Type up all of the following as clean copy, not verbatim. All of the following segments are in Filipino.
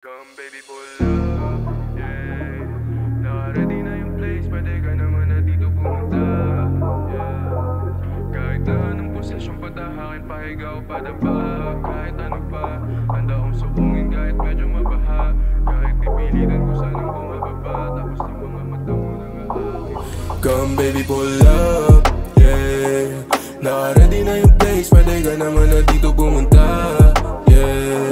Come baby pull up, yeah. Naka-ready na yung place, pwede ka naman na dito pumunta, yeah. Kahit na anong posisyon, patahakin, pahiga o padaba. Kahit ano pa, handa akong sukungin kahit medyo mabaha. Kahit pipilitan ko sanang bumababa, tapos sa mga mata mo nang aakit. Come baby pull up, yeah. Naka-ready na yung place, pwede ka naman na dito pumunta, yeah.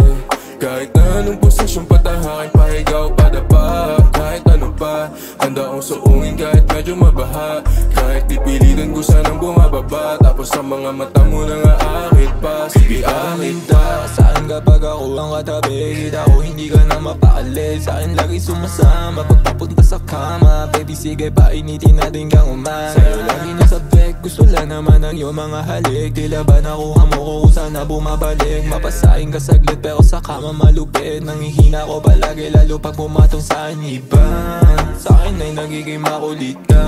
Kahit na anong posisyon, patahakin, pahiga o padapa. Kahit ano pa, handa akong suungin kahit medyo mabaha. Kahit dipilitan ko sanang bumababa, tapos sa mga mata mo nang aakit pa. Sige akit pa. Saan kapag ako ang katabi, kita ko hindi ka na mapakali. Sa'kin lagi sumasama pagpapunta sa kama. Baby sige painitin natin kang umay. Sa'yo lagi nasabik, gusto lang naman ang iyong mga halik. Tila ba nakuha mo ko kung saan na bumabalik. Mapasahin ka saglit pero sa kama malupit. Nangihina ko palagi lalo pag pumatong sa iba. Sa'kin ay nagiging makulit ka.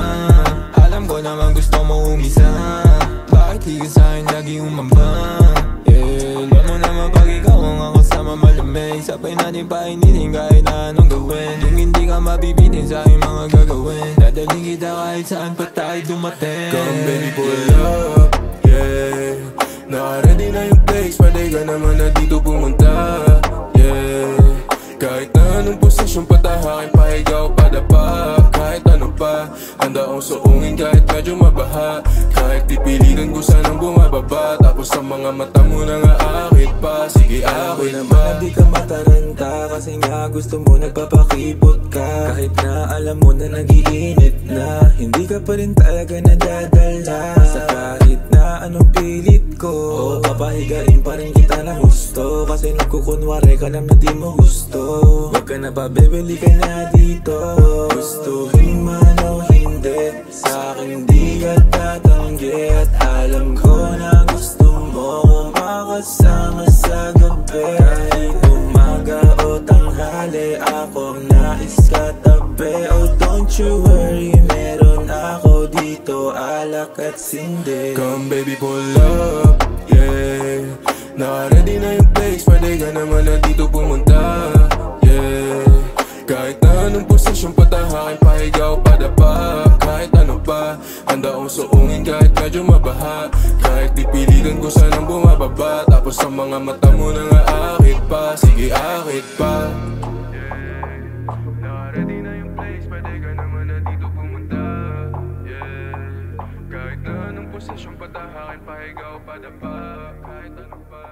Alam ko naman gusto mo umisa. Bakit di ka sa'kin lagi umambang? Alam mo naman pag ikaw ang kasama malamig. Sabay natin painitin kahit na anong gawin. Yung hindi ka mabibitin sa aking mga gagawin. Dadaling kita kahit saan pa tayo dumating. Come baby pull up, yeah. Naka-ready na yung place, pwede ka naman na dito pumunta, yeah. Kahit na anong posisyon, patahakin, pahiga o padapa. Kahit ano pa, handa akong suungin kahit medyo mabaha. Kahit dipilitan ko sanang bumababa, tapos sa mga mata mo nang aakit pa. Sige akit pa. Di ka mataranta kasi nga gusto mo nagpapakipot ka. Kahit na alam mo na nag-iinit na, hindi ka pa rin talaga nadadala. Sa kahit na anong pilit ko, papahigain pa rin kita ng gusto. Kasi nagkukunwari ka lang na di mo gusto. Huwag ka na pa bebeli ka na dito. Gustuhin man o hindi, sa'kin di ka tatanggi. At alam ko na gusto mo kung makasama sa gabi. Kahit umaga o tanghali, ako nais katabi. Oh don't you worry, meron ako dito, alak at sindi. Come baby pull up, yeah. Naka-ready na yung place, pwede ka naman na dito pumunta, yeah. Kahit na anong posisyon, patahakin, pahiga o padapa. Kahit ano pa, handa akong suungin kahit medyo mabaha. Kahit dipilitan ko sanang bumababa, tapos sa mga mata mo nang aakit pa. Sige akit pa, yeah. Naka-ready na yung place, pwede ka naman na dito pumunta, yeah. Kahit na anong posisyon, patahakin, pahiga o padapa. Kahit ano pa.